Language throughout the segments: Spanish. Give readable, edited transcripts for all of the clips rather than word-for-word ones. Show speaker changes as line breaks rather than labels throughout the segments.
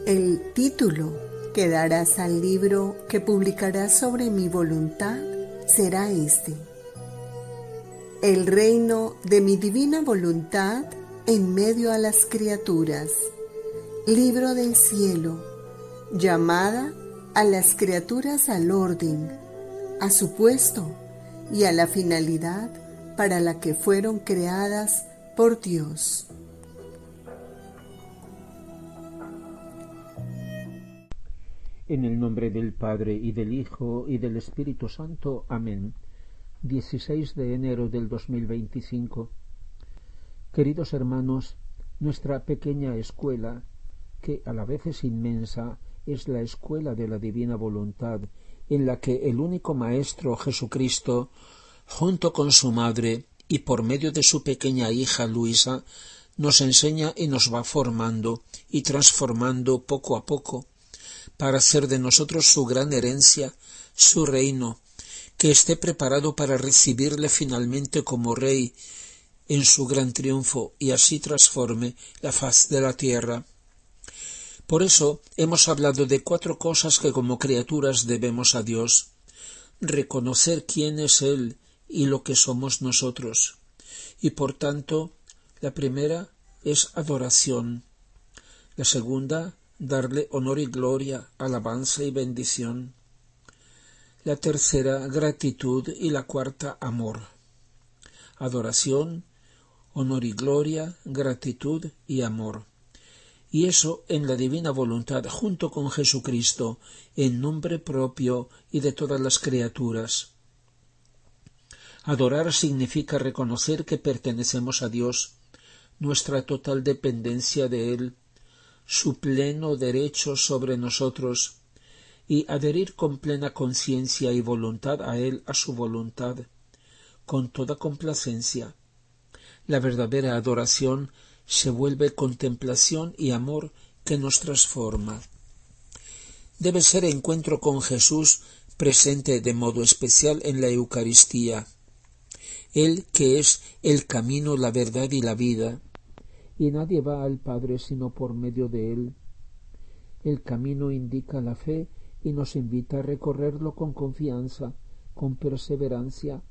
El título que darás al libro que publicarás sobre mi voluntad será este: El reino de mi divina voluntad en medio a las criaturas. Libro del cielo, llamada a las criaturas al orden, a su puesto y a la finalidad para la que fueron creadas por Dios.
En el nombre del Padre, y del Hijo, y del Espíritu Santo. Amén. 16 de enero del 2025. Queridos hermanos, nuestra pequeña escuela, que a la vez es inmensa, es la escuela de la divina voluntad, en la que el único Maestro, Jesucristo, junto con su madre y por medio de su pequeña hija Luisa, nos enseña y nos va formando y transformando poco a poco, para hacer de nosotros su gran herencia, su reino, que esté preparado para recibirle finalmente como Rey en su gran triunfo y así transforme la faz de la tierra. Por eso hemos hablado de 4 cosas que como criaturas debemos a Dios: reconocer quién es Él y lo que somos nosotros. Y por tanto, la primera es adoración, la segunda, darle honor y gloria, alabanza y bendición, la tercera, gratitud, y la cuarta, amor. Adoración, honor y gloria, gratitud y amor. Y eso en la divina voluntad, junto con Jesucristo, en nombre propio y de todas las criaturas. Adorar significa reconocer que pertenecemos a Dios, nuestra total dependencia de Él, su pleno derecho sobre nosotros, y adherir con plena conciencia y voluntad a Él, a su voluntad, con toda complacencia. La verdadera adoración se vuelve contemplación y amor que nos transforma. Debe ser encuentro con Jesús presente de modo especial en la Eucaristía. Él que es el camino, la verdad y la vida, y nadie va al Padre sino por medio de Él. El camino indica la fe y nos invita a recorrerlo con confianza, con perseverancia,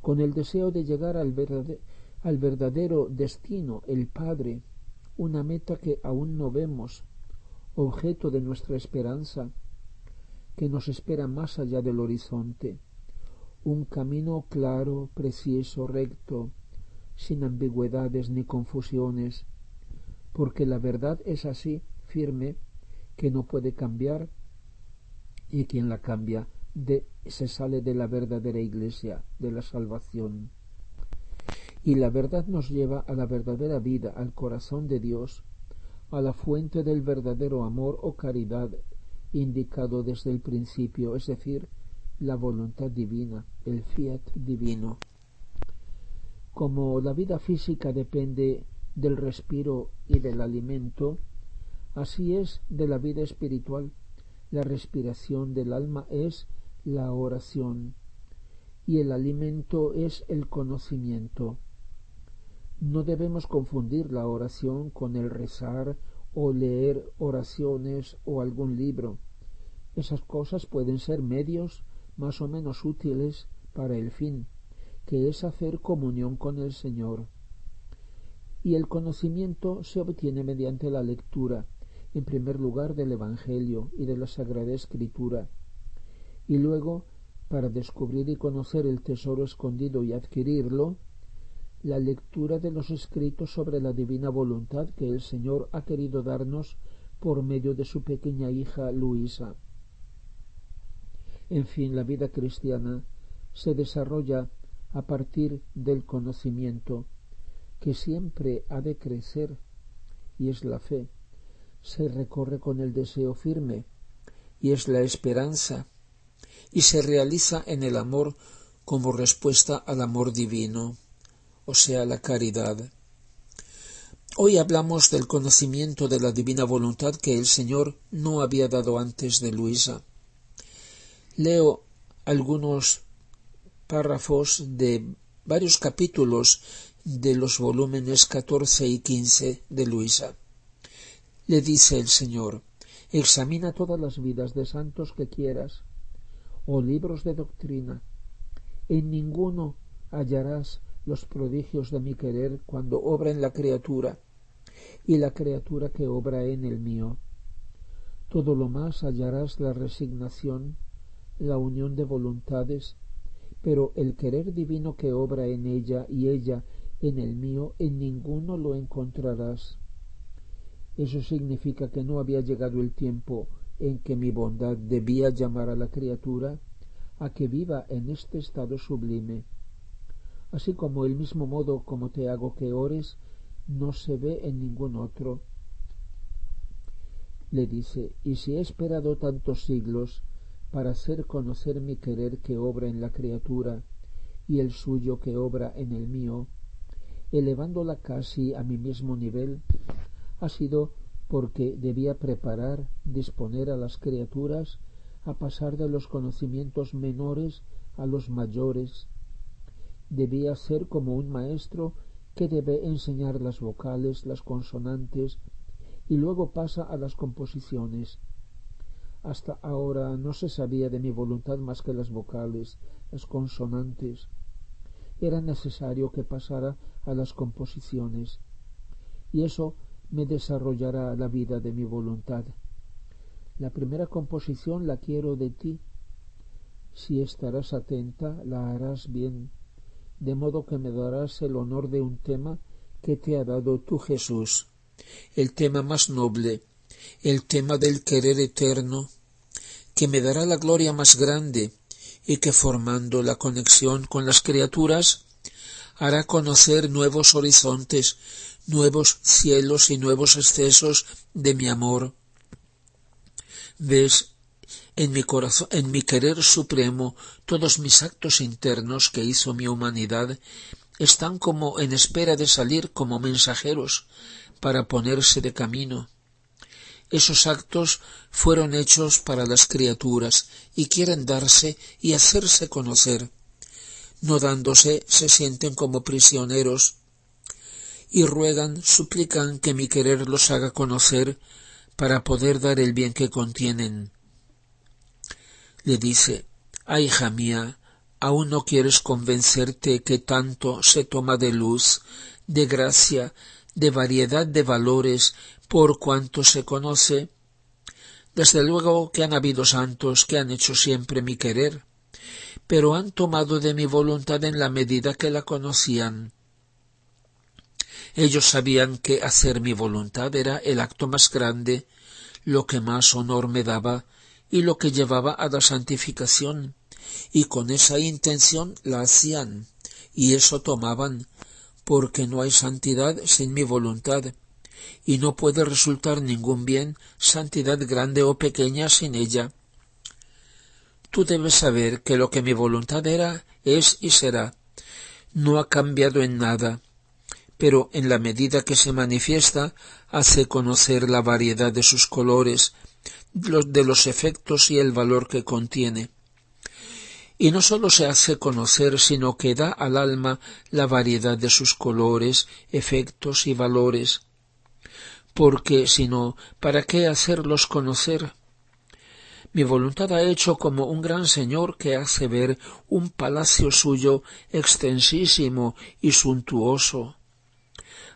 con el deseo de llegar al verdadero destino, el Padre, una meta que aún no vemos, objeto de nuestra esperanza, que nos espera más allá del horizonte, un camino claro, preciso, recto, sin ambigüedades ni confusiones, porque la verdad es así, firme, que no puede cambiar, y quien la cambia se sale de la verdadera iglesia, de la salvación. Y la verdad nos lleva a la verdadera vida, al corazón de Dios, a la fuente del verdadero amor o caridad indicado desde el principio, es decir, la voluntad divina, el fiat divino. Como la vida física depende del respiro y del alimento, así es de la vida espiritual. La respiración del alma es la oración y el alimento es el conocimiento. No debemos confundir la oración con el rezar o leer oraciones o algún libro. Esas cosas pueden ser medios más o menos útiles para el fin, que es hacer comunión con el Señor. Y el conocimiento se obtiene mediante la lectura, en primer lugar del Evangelio y de la Sagrada Escritura, y luego, para descubrir y conocer el tesoro escondido y adquirirlo, la lectura de los escritos sobre la divina voluntad que el Señor ha querido darnos por medio de su pequeña hija Luisa. En fin, la vida cristiana se desarrolla a partir del conocimiento, que siempre ha de crecer, y es la fe. Se recorre con el deseo firme, y es la esperanza, y se realiza en el amor como respuesta al amor divino, o sea, la caridad. Hoy hablamos del conocimiento de la divina voluntad que el Señor no había dado antes de Luisa. Leo algunos párrafos de varios capítulos de los volúmenes 14 y 15 de Luisa. Le dice el Señor: Examina todas las vidas de santos que quieras, o libros de doctrina. En ninguno hallarás los prodigios de mi querer cuando obra en la criatura, y la criatura que obra en el mío. Todo lo más hallarás la resignación, la unión de voluntades, pero el querer divino que obra en ella y ella en el mío, en ninguno lo encontrarás. Eso significa que no había llegado el tiempo en que mi bondad debía llamar a la criatura a que viva en este estado sublime. Así como el mismo modo como te hago que ores no se ve en ningún otro. Le dice, y si he esperado tantos siglos para hacer conocer mi querer que obra en la criatura y el suyo que obra en el mío, elevándola casi a mi mismo nivel, ha sido porque debía preparar, disponer a las criaturas a pasar de los conocimientos menores a los mayores. Debía ser como un maestro que debe enseñar las vocales, las consonantes, y luego pasa a las composiciones. Hasta ahora no se sabía de mi voluntad más que las vocales, las consonantes. Era necesario que pasara a las composiciones, y eso me desarrollará la vida de mi voluntad. La primera composición la quiero de ti. Si estarás atenta, la harás bien, de modo que me darás el honor de un tema que te ha dado tú, Jesús, el tema más noble, el tema del querer eterno, que me dará la gloria más grande y que, formando la conexión con las criaturas, hará conocer nuevos horizontes, nuevos cielos y nuevos excesos de mi amor. Ves, en mi corazón, en mi querer supremo, todos mis actos internos que hizo mi humanidad están como en espera de salir como mensajeros para ponerse de camino. Esos actos fueron hechos para las criaturas y quieren darse y hacerse conocer. No dándose, se sienten como prisioneros y ruegan, suplican que mi querer los haga conocer para poder dar el bien que contienen. Le dice, hija mía, ¿aún no quieres convencerte que tanto se toma de luz, de gracia, de variedad de valores por cuanto se conoce? Desde luego que han habido santos que han hecho siempre mi querer, pero han tomado de mi voluntad en la medida que la conocían. Ellos sabían que hacer mi voluntad era el acto más grande, lo que más honor me daba y lo que llevaba a la santificación, y con esa intención la hacían, y eso tomaban, porque no hay santidad sin mi voluntad, y no puede resultar ningún bien, santidad grande o pequeña, sin ella. Tú debes saber que lo que mi voluntad era, es y será. No ha cambiado en nada, pero en la medida que se manifiesta, hace conocer la variedad de sus colores, de los efectos y el valor que contiene. Y no sólo se hace conocer, sino que da al alma la variedad de sus colores, efectos y valores. Porque, si no, ¿para qué hacerlos conocer? Mi voluntad ha hecho como un gran señor que hace ver un palacio suyo extensísimo y suntuoso.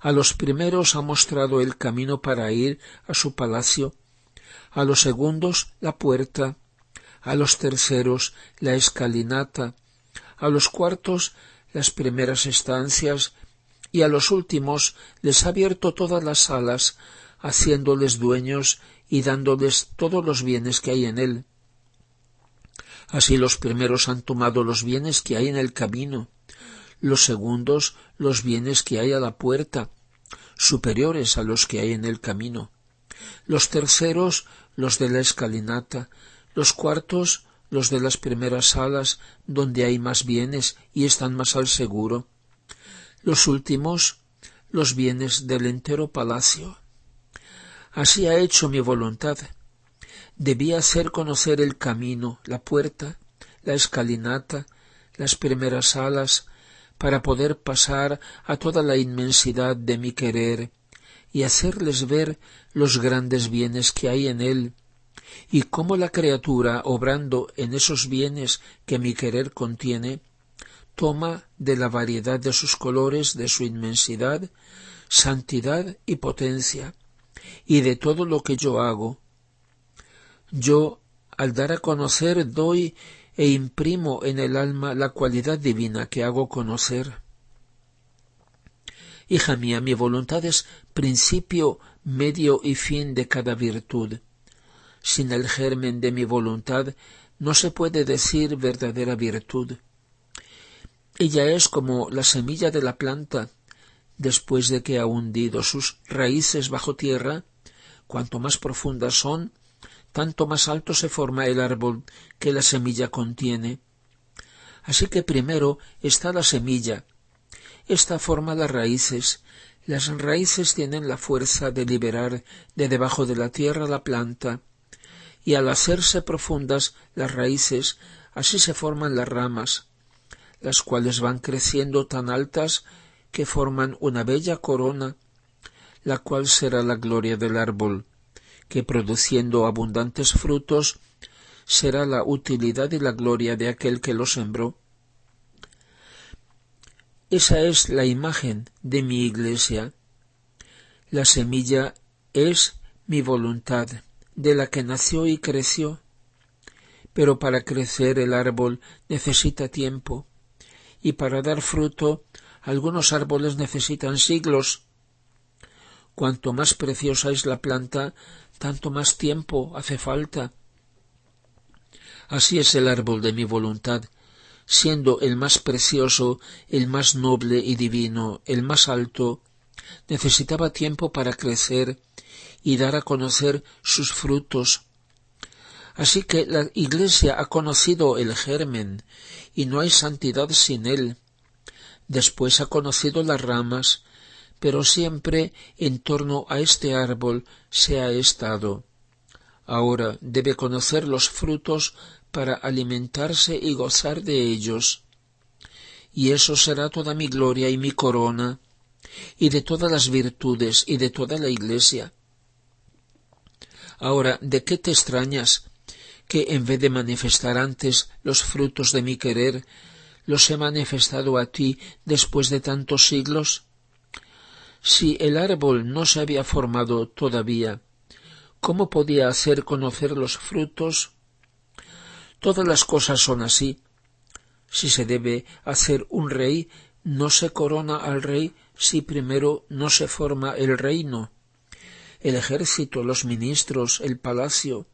A los primeros ha mostrado el camino para ir a su palacio, a los segundos la puerta, a los terceros la escalinata, a los cuartos las primeras estancias, y a los últimos les ha abierto todas las salas, haciéndoles dueños y dándoles todos los bienes que hay en él. Así los primeros han tomado los bienes que hay en el camino, los segundos los bienes que hay a la puerta, superiores a los que hay en el camino, los terceros los de la escalinata, los cuartos los de las primeras salas donde hay más bienes y están más al seguro, los últimos los bienes del entero palacio. Así ha hecho mi voluntad. Debía hacer conocer el camino, la puerta, la escalinata, las primeras salas, para poder pasar a toda la inmensidad de mi querer y hacerles ver los grandes bienes que hay en él, y cómo la criatura, obrando en esos bienes que mi querer contiene, toma de la variedad de sus colores, de su inmensidad, santidad y potencia, y de todo lo que yo hago. Yo, al dar a conocer, doy e imprimo en el alma la cualidad divina que hago conocer. Hija mía, mi voluntad es principio, medio y fin de cada virtud. Sin el germen de mi voluntad no se puede decir verdadera virtud. Ella es como la semilla de la planta. Después de que ha hundido sus raíces bajo tierra, cuanto más profundas son, tanto más alto se forma el árbol que la semilla contiene. Así que primero está la semilla. Esta forma las raíces. Las raíces tienen la fuerza de liberar de debajo de la tierra la planta, y al hacerse profundas las raíces, así se forman las ramas, las cuales van creciendo tan altas que forman una bella corona, la cual será la gloria del árbol, que produciendo abundantes frutos, será la utilidad y la gloria de aquel que lo sembró. Esa es la imagen de mi Iglesia. La semilla es mi voluntad, de la que nació y creció. Pero para crecer el árbol necesita tiempo, y para dar fruto algunos árboles necesitan siglos. Cuanto más preciosa es la planta, tanto más tiempo hace falta. Así es el árbol de mi voluntad, siendo el más precioso, el más noble y divino, el más alto, necesitaba tiempo para crecer y dar a conocer sus frutos. Así que la Iglesia ha conocido el germen, y no hay santidad sin él. Después ha conocido las ramas, pero siempre en torno a este árbol se ha estado. Ahora debe conocer los frutos para alimentarse y gozar de ellos. Y eso será toda mi gloria y mi corona, y de todas las virtudes y de toda la Iglesia. Ahora, ¿de qué te extrañas que en vez de manifestar antes los frutos de mi querer, los he manifestado a ti después de tantos siglos? Si el árbol no se había formado todavía, ¿cómo podía hacer conocer los frutos? Todas las cosas son así. Si se debe hacer un rey, no se corona al rey si primero no se forma el reino, el ejército, los ministros, el palacio.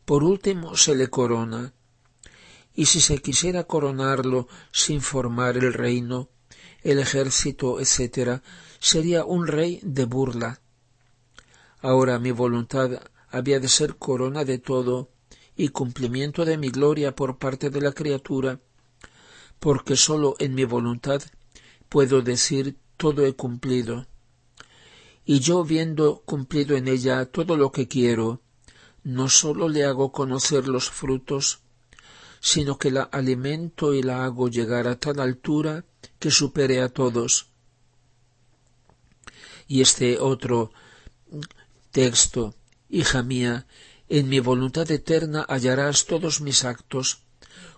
Por último se le corona. Y si se quisiera coronarlo sin formar el reino, el ejército, etc., sería un rey de burla. Ahora mi voluntad había de ser corona de todo y cumplimiento de mi gloria por parte de la criatura, porque sólo en mi voluntad puedo decir todo he cumplido. Y yo, viendo cumplido en ella todo lo que quiero, no sólo le hago conocer los frutos, sino que la alimento y la hago llegar a tal altura que supere a todos. Y este otro texto: hija mía, en mi voluntad eterna hallarás todos mis actos,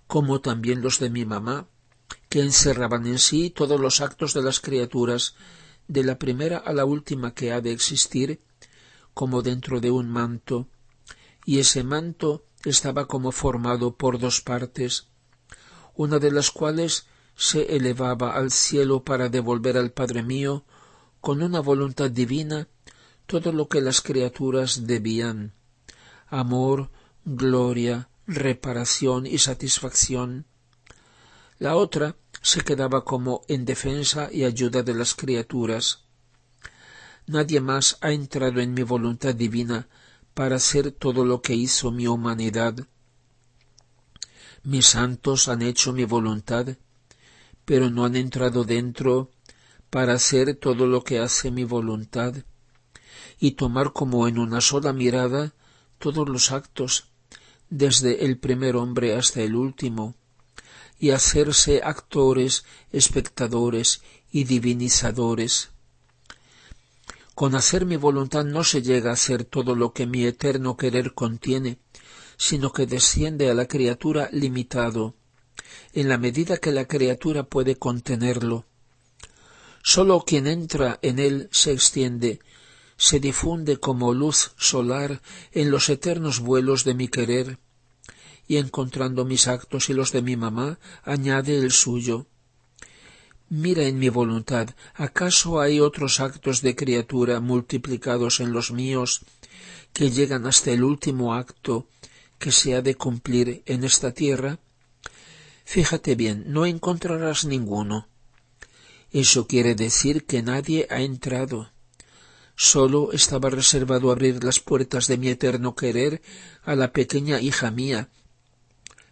como también los de mi mamá, que encerraban en sí todos los actos de las criaturas, de la primera a la última que ha de existir, como dentro de un manto, y ese manto estaba como formado por dos partes, una de las cuales se elevaba al cielo para devolver al Padre mío, con una voluntad divina, todo lo que las criaturas debían: amor, gloria, reparación y satisfacción. La otra se quedaba como en defensa y ayuda de las criaturas. Nadie más ha entrado en mi voluntad divina para hacer todo lo que hizo mi humanidad. Mis santos han hecho mi voluntad, pero no han entrado dentro para hacer todo lo que hace mi voluntad, y tomar como en una sola mirada todos los actos, desde el primer hombre hasta el último, y hacerse actores, espectadores y divinizadores. Con hacer mi voluntad no se llega a hacer todo lo que mi eterno querer contiene, sino que desciende a la criatura limitado, en la medida que la criatura puede contenerlo. Sólo quien entra en él se extiende, se difunde como luz solar en los eternos vuelos de mi querer, y encontrando mis actos y los de mi mamá, añade el suyo. Mira en mi voluntad, ¿acaso hay otros actos de criatura multiplicados en los míos que llegan hasta el último acto que se ha de cumplir en esta tierra? Fíjate bien, no encontrarás ninguno. Eso quiere decir que nadie ha entrado. Solo estaba reservado abrir las puertas de mi eterno querer a la pequeña hija mía,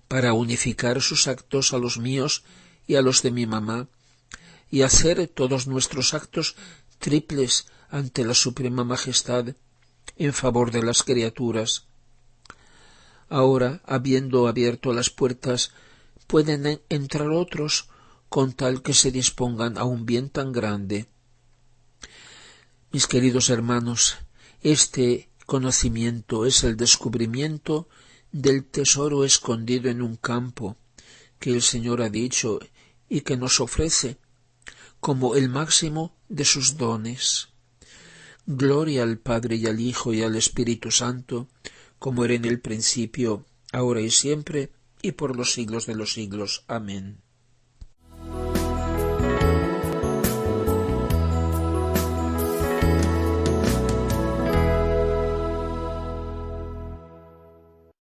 para unificar sus actos a los míos y a los de mi mamá, y hacer todos nuestros actos triples ante la suprema majestad en favor de las criaturas. Ahora, habiendo abierto las puertas, pueden entrar otros con tal que se dispongan a un bien tan grande. Mis queridos hermanos, este conocimiento es el descubrimiento del tesoro escondido en un campo que el Señor ha dicho y que nos ofrece como el máximo de sus dones. Gloria al Padre y al Hijo y al Espíritu Santo, como era en el principio, ahora y siempre, y por los siglos de los siglos. Amén.